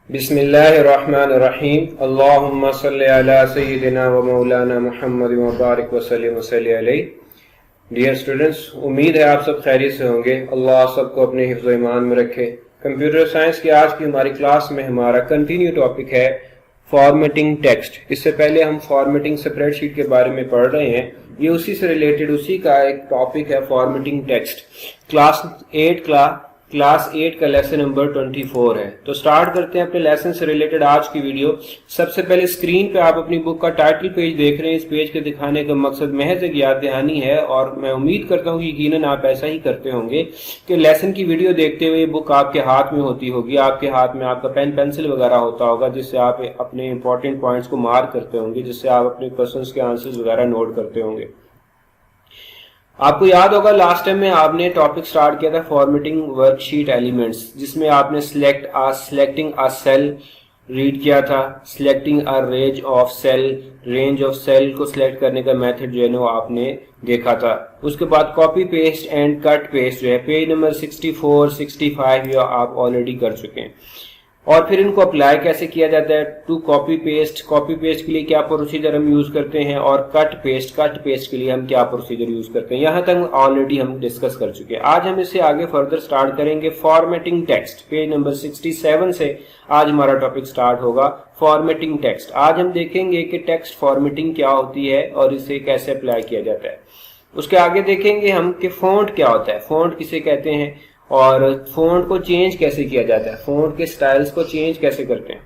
बिस्मिल्लाहिर्रहमानिर्रहीम। अल्लाहुम्मा सल्लि अला सय्यिदिना व मौलाना मुहम्मद व बारिक व सल्लिम अलैहि। डियर स्टूडेंट्स, उम्मीद है आप सब खैरियत से होंगे। अल्लाह सबको अपने हिफ्ज़ व ईमान में रखे। कंप्यूटर साइंस की आज की हमारी क्लास में हमारा कंटिन्यू टॉपिक है फॉर्मेटिंग टेक्स्ट। इससे पहले हम फॉर्मेटिंग स्प्रेडशीट के बारे में पढ़ रहे हैं। ये उसी से रिलेटेड उसी का एक टॉपिक है फॉर्मेटिंग टेक्स्ट। क्लास 8 का लेसन नंबर 24 है। तो स्टार्ट करते हैं अपने लेसन से रिलेटेड आज की वीडियो। सबसे पहले स्क्रीन पे आप अपनी बुक का टाइटल पेज देख रहे हैं। इस पेज के दिखाने का मकसद महज एक याद दहानी है और मैं उम्मीद करता हूँ कि यकीनन आप ऐसा ही करते होंगे कि लेसन की वीडियो देखते हुए बुक आपके हाथ में होती होगी, आपके हाथ में आपका पेन पेंसिल वगैरह होता होगा, जिससे आप अपने इंपॉर्टेंट पॉइंट्स को मार्क करते होंगे, जिससे आप अपने क्वेश्चंस के आंसर्स वगैरह नोट करते होंगे। आपको याद होगा लास्ट टाइम में आपने टॉपिक स्टार्ट किया था फॉर्मेटिंग वर्कशीट एलिमेंट्स, जिसमें आपने सिलेक्टिंग अ सेल रीड किया था, selecting a range of cell को सिलेक्ट करने का मेथड जो है ना आपने देखा था। उसके बाद copy paste and cut paste जो है पेज नंबर 64, 65 ये आप ऑलरेडी कर चुके हैं। और फिर इनको अप्लाई कैसे किया जाता है टू कॉपी पेस्ट के लिए क्या प्रोसीजर हम यूज करते हैं, और कट पेस्ट के लिए हम क्या प्रोसीजर यूज करते हैं, यहां तक ऑलरेडी हम डिस्कस कर चुके हैं। आज हम इससे आगे फर्दर स्टार्ट करेंगे फॉर्मेटिंग टेक्स्ट। पेज नंबर 67 से आज हमारा टॉपिक स्टार्ट होगा फॉर्मेटिंग टेक्स्ट। आज हम देखेंगे कि टेक्स्ट फॉर्मेटिंग क्या होती है और इसे कैसे अप्लाई किया जाता है। उसके आगे देखेंगे हम कि फॉन्ट क्या होता है, फॉन्ट किसे कहते हैं और फॉन्ट को चेंज कैसे किया जाता है, फॉन्ट के स्टाइल्स को चेंज कैसे करते हैं,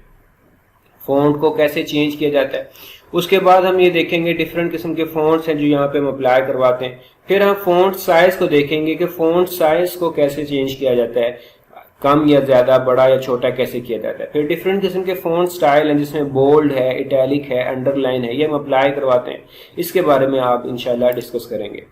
फॉन्ट को कैसे चेंज किया जाता है। उसके बाद हम ये देखेंगे डिफरेंट किस्म के फॉन्ट्स हैं जो यहाँ पे हम अप्लाई करवाते हैं। फिर हम फॉन्ट साइज को देखेंगे कि फॉन्ट साइज को कैसे चेंज किया जाता है, कम या ज्यादा, बड़ा या छोटा कैसे किया जाता है। फिर डिफरेंट किस्म के फॉन्ट स्टाइल हैं जिसमें बोल्ड है, इटैलिक है, अंडरलाइन है, ये हम अप्लाई करवाते हैं। इसके बारे में आप इंशाल्लाह डिस्कस करेंगे।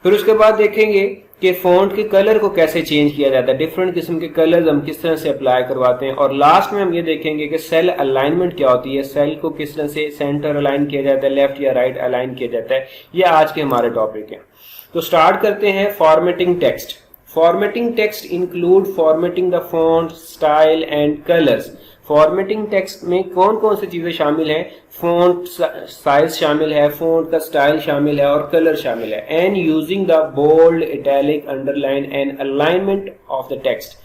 फिर उसके बाद देखेंगे कि फॉन्ट के कलर को कैसे चेंज किया जाता है, डिफरेंट किस्म के कलर्स हम किस तरह से अप्लाई करवाते हैं। और लास्ट में हम ये देखेंगे कि सेल अलाइनमेंट क्या होती है, सेल को किस तरह से सेंटर अलाइन किया जाता है, लेफ्ट या राइट अलाइन किया जाता है। ये आज के हमारे टॉपिक हैं। तो स्टार्ट करते हैं formatting text. Formatting text include formatting the font, style and colours. Formatting text में कौन कौन सी चीजें शामिल हैं, फॉन्ट साइज शामिल है, फॉन्ट का स्टाइल शामिल है और कलर शामिल है। And using the bold, italic, underline and alignment of the text.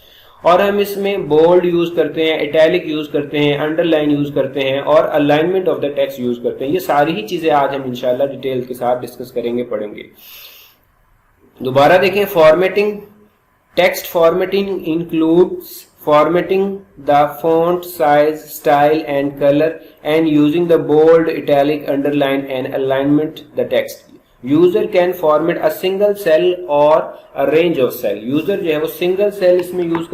और हम इसमें बोल्ड यूज करते हैं, इटैलिक यूज करते हैं, अंडरलाइन यूज करते हैं और alignment of the text use करते हैं। ये सारी ही चीजें आज हम इंशाल्लाह डिटेल के साथ डिस्कस करेंगे, पढ़ेंगे। दोबारा देखें, formatting text formatting includes formatting the font size, style and color and using the bold, italic, underline and alignment the text. User can format a single cell or a range of cell. User जो है वो single cell इसमें use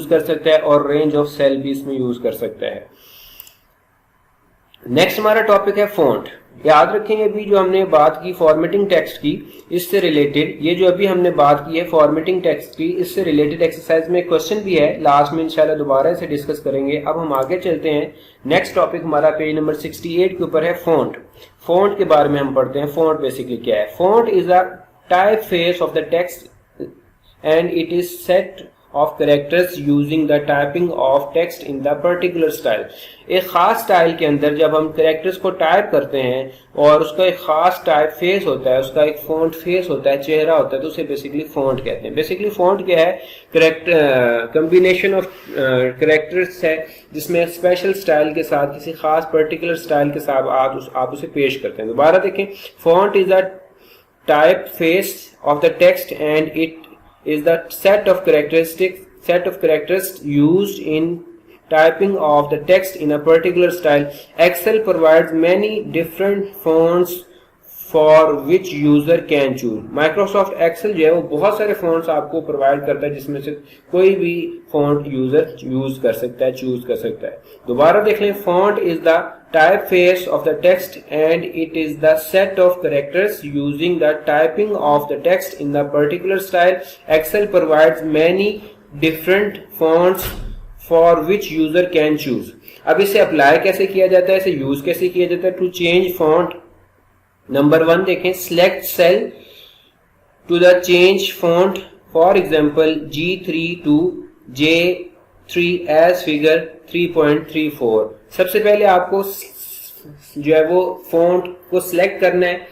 कर सकता है और range of cell भी इसमें यूज कर सकता है। नेक्स्ट हमारा टॉपिक है फॉन्ट। याद रखेंगे अभी जो हमने बात की फॉर्मेटिंग टेक्स्ट की, इससे रिलेटेड ये जो अभी हमने बात की है फॉर्मेटिंग टेक्स्ट की, इससे रिलेटेड एक्सरसाइज में क्वेश्चन भी है, लास्ट में इंशाल्लाह दोबारा इसे डिस्कस करेंगे। अब हम आगे चलते हैं। नेक्स्ट टॉपिक हमारा पेज नंबर 68 के ऊपर है फॉन्ट। फॉन्ट के बारे में हम पढ़ते हैं। फॉन्ट बेसिकली क्या है? Font is a type face of the text and it is set of characters using the typing of text in the particular style. एक खास स्टाइल के अंदर जब हम कैरेक्टर्स को टाइप करते हैं और उसका एक खास टाइप फेस होता है, उसका एक फॉन्ट फेस होता है, चेहरा होता है, तो उसे बेसिकली फॉन्ट कहते हैं। बेसिकली फॉन्ट क्या है? करेक्टर कॉम्बिनेशन ऑफ कैरेक्टर्स है जिसमें स्पेशल स्टाइल के साथ, किसी खास पर्टिकुलर स्टाइल के साथ आप उसे पेश करते हैं। दोबारा देखें, font is a type face of the text and it is the set of characters used in typing of the text in a particular style. Excel provides many different fonts for which user can choose. Microsoft Excel जो है वो बहुत सारे fonts आपको provide करता है जिसमें से कोई भी font यूजर यूज कर सकता है, चूज कर सकता है। दोबारा देख लें, font is the typeface of the text and it is the set of characters using the typing of the text in the particular style. Excel provides many different fonts for which user can choose. अब इसे apply कैसे किया जाता है, इसे use कैसे किया जाता है? टू चेंज फॉन्ट, नंबर 1 देखें, select cell to the change font, for example G3 to J 3 as figure 3.34। सबसे पहले आपको जो है वो फॉन्ट को सिलेक्ट करना है,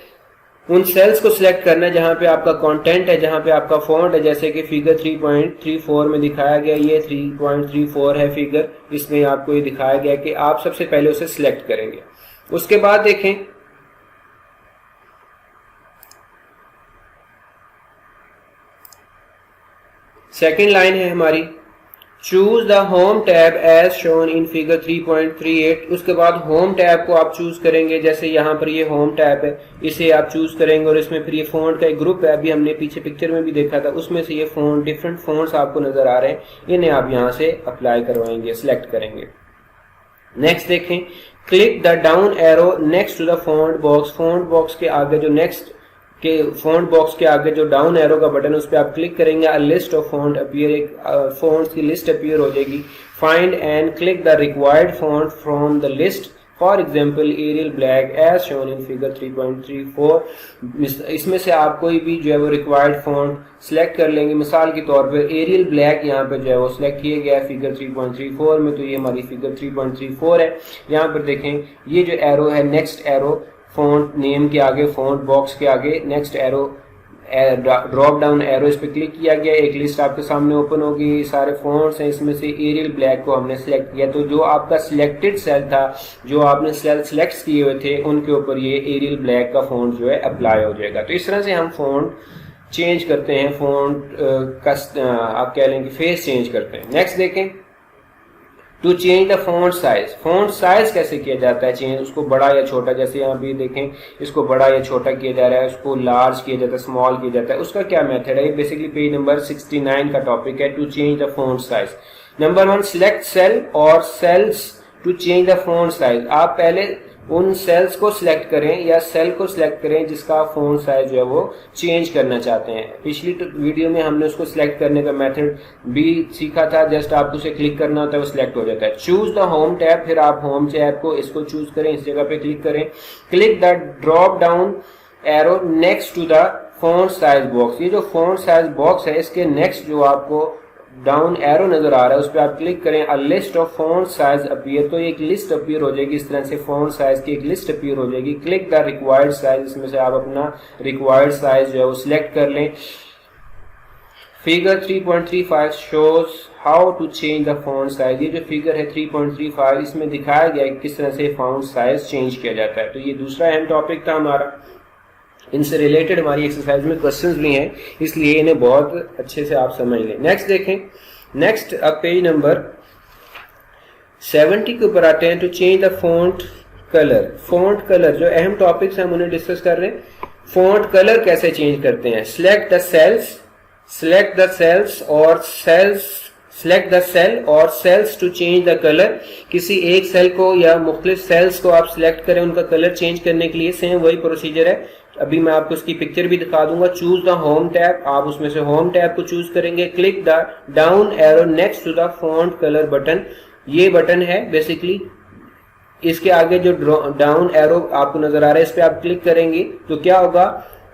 उन सेल्स को सिलेक्ट करना है जहां पे आपका कंटेंट है, जहां पे आपका फॉन्ट है। जैसे कि फिगर 3.34 में दिखाया गया, ये 3.34 है फिगर, इसमें आपको ये दिखाया गया कि आप सबसे पहले उसे सिलेक्ट करेंगे। उसके बाद देखें सेकेंड लाइन है हमारी, choose the home tab as shown in figure 3.38। उसके बाद होम टैब को आप चूज करेंगे, जैसे यहाँ पर ये होम टैब है, इसे आप चूज करेंगे और इसमें फिर ये फॉन्ट का एक ग्रुप है, अभी हमने पीछे पिक्चर में भी देखा था, उसमें से ये फॉन्ट डिफरेंट फॉन्ट्स आपको नजर आ रहे हैं, इन्हें आप यहाँ से अप्लाई करवाएंगे, सिलेक्ट करेंगे। नेक्स्ट देखें, click the down arrow next to the font box. Font box के आगे जो नेक्स्ट के फॉन्ट बॉक्स के आगे जो डाउन एरो का बटन, उस पर आप क्लिक करेंगे, a list of font appear, एक फॉन्ट्स की लिस्ट अपीयर हो जाएगी। Find and click the required font from the list, for example Arial black as shown in figure 3.34। इसमें से आप कोई भी जो है वो रिक्वायर्ड फॉन्ट सिलेक्ट कर लेंगे। मिसाल के तौर पर एरियल ब्लैक यहाँ पर जो है वो सिलेक्ट किया गया है फिगर 3.34 में, तो ये हमारी फिगर 3.34 है। यहाँ पर देखें ये जो एरो है, नेक्स्ट एरो फॉन्ट नेम के आगे, फॉन्ट बॉक्स के आगे next arrow, drop down arrow, इस पर क्लिक किया गया, एक लिस्ट आपके सामने ओपन होगी, सारे फॉन्ट्स हैं, इसमें से एरियल ब्लैक को हमने सिलेक्ट किया, तो जो आपका सिलेक्टेड सेल था, जो आपने सेल सिलेक्ट किए हुए थे, उनके ऊपर ये एरियल ब्लैक का फॉन्ट जो है अप्लाई हो जाएगा। तो इस तरह से हम फॉन्ट चेंज करते हैं, फॉन्ट का आप कह लेंगे फेस चेंज करते हैं। नेक्स्ट देखें, to change the font size. Font size कैसे किया जाता है चेंज, उसको बड़ा या छोटा, जैसे यहाँ भी देखें इसको बड़ा या छोटा किया जा रहा है, उसको लार्ज किया जाता है, स्मॉल किया जाता है, उसका क्या मेथड है, बेसिकली पेज नंबर 69 का टॉपिक है, to change the font size. Number 1, select cell और cells to change the font size. आप पहले उन सेल्स को सिलेक्ट करें या सेल को सिलेक्ट करें जिसका फॉन्ट साइज जो है वो चेंज करना चाहते हैं। पिछली वीडियो में हमने उसको सिलेक्ट करने का मेथड भी सीखा था, जस्ट आपको उसे क्लिक करना होता है, वो सिलेक्ट हो जाता है। चूज द होम टैब, फिर आप होम टैब को इसको चूज करें, इस जगह पे क्लिक करें, click the drop down arrow next to the font size box. ये जो फॉन्ट साइज बॉक्स है, इसके नेक्स्ट जो आपको डाउन एरो नजर आ रहा है, उस पर आप क्लिक करें, अ list of font size appear, तो एक लिस्ट अपीयर हो जाएगी, इस तरह से फॉन्ट साइज की एक लिस्ट अपीयर हो जाएगी। क्लिक द रिक्वायर्ड साइज, इसमें से आप अपना रिक्वायर्ड साइज जो है वो सिलेक्ट कर लें। Figure 3.35 shows how to change the font size. ये जो फिगर है 3.35, इसमें दिखाया गया है किस तरह से फॉन्ट साइज चेंज किया जाता है। तो ये दूसरा अहम टॉपिक था हमारा, इनसे रिलेटेड हमारी एक्सरसाइज में क्वेश्चंस भी हैं, इसलिए इन्हें बहुत अच्छे से आप समझ लें। नेक्स्ट देखें, नेक्स्ट अब पेज नंबर 70 के ऊपर आते हैं, to change the font colour. Font colour जो अहम टॉपिक्स हम उन्हें डिस्कस कर रहे हैं। फॉन्ट कलर कैसे चेंज करते हैं, select the cells, select the cells और सेल्स, सिलेक्ट द सेल और cells to change the colour. किसी एक सेल को या मुख्तलिफ सेल्स को आप सिलेक्ट करें उनका कलर चेंज करने के लिए, सेम वही प्रोसीजर है। अभी मैं आपको उसकी पिक्चर भी दिखा दूंगा। चूज द होम टैब, आप उसमें से होम टैब को चूज करेंगे, click the down arrow next to the font colour button. ये बटन है बेसिकली, इसके आगे जो डाउन एरो आपको नजर आ रहा है, इस पे आप क्लिक करेंगे तो क्या होगा,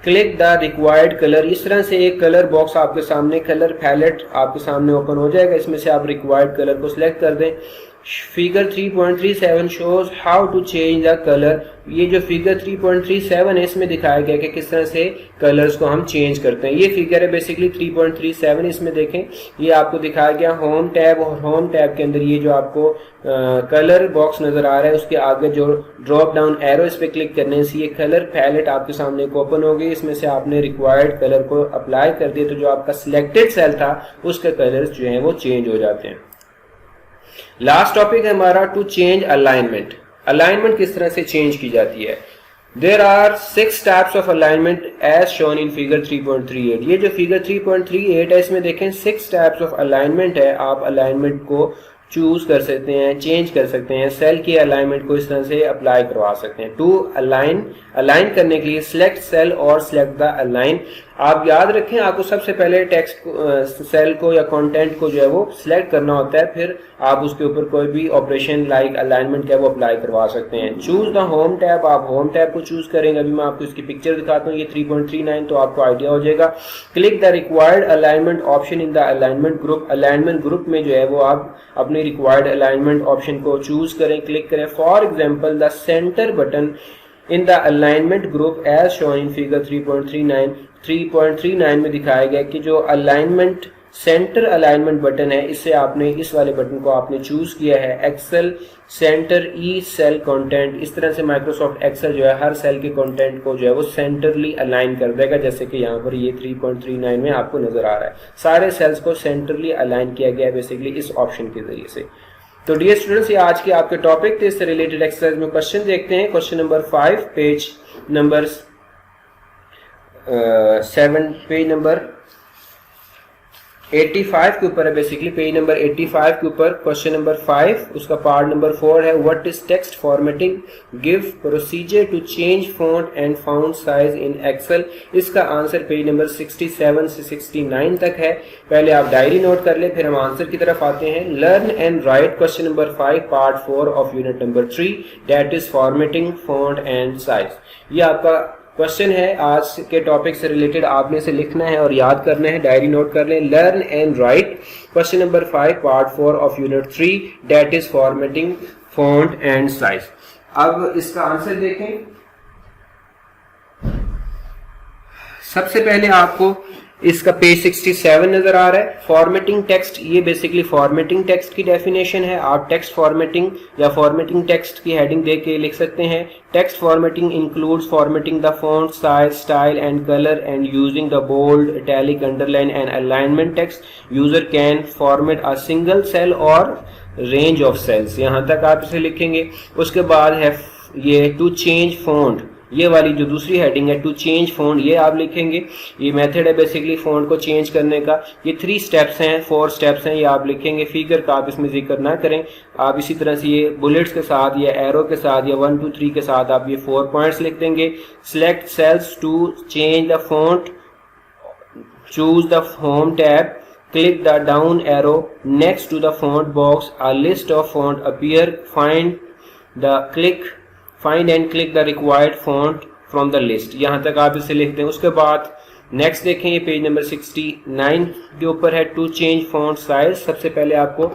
क्लिक द रिक्वायर्ड कलर। इस तरह से एक कलर बॉक्स आपके सामने, कलर पैलेट आपके सामने ओपन हो जाएगा, इसमें से आप रिक्वायर्ड कलर को सिलेक्ट कर दें। Figure 3.37 shows how to change the colour. ये जो फिगर 3.37 है, इसमें दिखाया गया कि किस तरह से कलर्स को हम चेंज करते हैं। ये फिगर है बेसिकली 3.37, इसमें देखें ये आपको दिखाया गया होम टैब, और होम टैब के अंदर ये जो आपको कलर बॉक्स नजर आ रहा है, उसके आगे जो ड्रॉप डाउन एरो, इस पे क्लिक करने से ये कलर पैलेट आपके सामने ओपन हो गई। इसमें से आपने रिक्वायर्ड कलर को अप्लाई कर दिया, तो जो आपका सिलेक्टेड सेल था उसके कलर्स जो है वो चेंज हो जाते हैं। लास्ट टॉपिक है हमारा, टू चेंज अलाइनमेंट। अलाइनमेंट किस तरह से चेंज की जाती है। There are 6 types of alignment as shown in figure 3.38। ये जो फिगर 3.38 है, इसमें देखें 6 टाइप्स ऑफ अलाइनमेंट है। आप अलाइनमेंट को चूज कर सकते हैं, चेंज कर सकते हैं, सेल की अलाइनमेंट को इस तरह से अप्लाई करवा सकते हैं। टू अलाइन करने के लिए सिलेक्ट सेल और सिलेक्ट द अलाइन। आप याद रखें, आपको सबसे पहले टेक्स्ट सेल को या कंटेंट को जो है वो सिलेक्ट करना होता है, फिर आप उसके ऊपर कोई भी ऑपरेशन लाइक अलाइनमेंट है वो अप्लाई करवा सकते हैं। चूज द होम टैब, आप होम टैब को चूज करेंगे। अभी मैं आपको इसकी पिक्चर दिखाता हूँ, ये 3.39, तो आपको आइडिया हो जाएगा। Click the required alignment option in the alignment group. Alignment group में जो है वो आप अपने रिक्वायर्ड अलाइनमेंट ऑप्शन को चूज करें, क्लिक करें। For example the centre button in the alignment group as shown in figure 3.39 में दिखाया गया कि जो अलाइनमेंट सेंटर अलाइनमेंट बटन है, इससे आपने इस वाले बटन को आपने चूज किया है। एक्सेल सेंटर ई सेल कंटेंट, इस तरह से माइक्रोसॉफ्ट एक्सेल जो है हर सेल के कंटेंट को जो है वो सेंटरली अलाइन कर देगा, जैसे कि यहाँ पर ये 3.39 में आपको नजर आ रहा है। सारे सेल्स को सेंटरली अलाइन किया गया है बेसिकली इस ऑप्शन के जरिए से। तो डियर स्टूडेंट्स, ये आज के आपके टॉपिक थे। इससे रिलेटेड एक्सरसाइज में क्वेश्चन देखते हैं। क्वेश्चन नंबर 5 पेज नंबर 85 के ऊपर है। बेसिकली पेज नंबर 85 के ऊपर क्वेश्चन नंबर 5, उसका पार्ट नंबर 4 है। What is text formatting, give procedure to change font and font size in Excel. इसका आंसर पेज नंबर 67 से 69 तक है। पहले आप डायरी नोट कर ले, फिर हम आंसर की तरफ आते हैं। Learn and right question number 5 part 4 of unit number 3, that is formatting font and size. ये आपका क्वेश्चन है, आज के टॉपिक से रिलेटेड आपने इसे लिखना है और याद करना है। डायरी नोट कर लें। Learn and right question number 5 part 4 of unit 3, that is formatting font and size. अब इसका आंसर देखें। सबसे पहले आपको इसका पेज 67 नजर आ रहा है। फॉर्मेटिंग टेक्स्ट, ये बेसिकली फॉर्मेटिंग टेक्स्ट की डेफिनेशन है। आप टेक्स्ट फॉर्मेटिंग या फॉर्मेटिंग टेक्स्ट की हेडिंग देख के लिख सकते हैं। Text formatting includes formatting the font size, style and colour and using the bold, italic, underline and alignment text. User can format a single cell और रेंज ऑफ सेल्स। यहां तक आप इसे लिखेंगे। उसके बाद है ये टू चेंज फॉन्ट, ये वाली जो दूसरी हेडिंग है टू चेंज फॉन्ट, ये आप लिखेंगे। ये मेथड है बेसिकली फॉन्ट को चेंज करने का। ये 3 स्टेप्स हैं, 4 स्टेप्स हैं, ये आप लिखेंगे। फिगर का आप इसमें जिक्र ना करें, आप इसी तरह से ये बुलेट्स के साथ या एरो के साथ या 1 2 3 के साथ आप ये 4 पॉइंट्स लिख देंगे। Select cells to change the font, choose the home tab, click the down arrow next to the font box, a list of font appear, find and click the required font from the list। यहां तक आप इसे लिखते हैं। उसके बाद next देखें, ये पेज नंबर 69 के ऊपर है टू चेंज फॉन्ट साइज। सबसे पहले आपको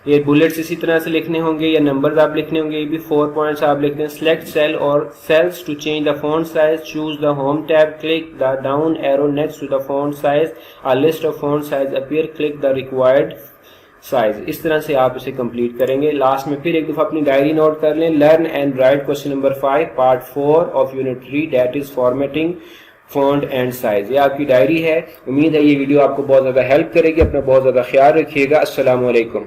ये बुलेट्स इसी तरह से लिखने होंगे या नंबर्स आप लिखने होंगे। ये भी 4 पॉइंट्स आप लिखते हैं। सिलेक्ट सेल और cells to change the font size, choose the home tab, click the down arrow next to the font size, a list of font size appear, click the required size. इस तरह से आप इसे complete करेंगे। Last में फिर एक दफा अपनी डायरी नोट कर लें। Learn and right question number 5 part 4 of unit 3, that is formatting font and size. ये आपकी डायरी है। उम्मीद है ये वीडियो आपको बहुत ज्यादा हेल्प करेगी। अपना बहुत ज्यादा ख्याल रखिएगा। अस्सलाम वालेकुम।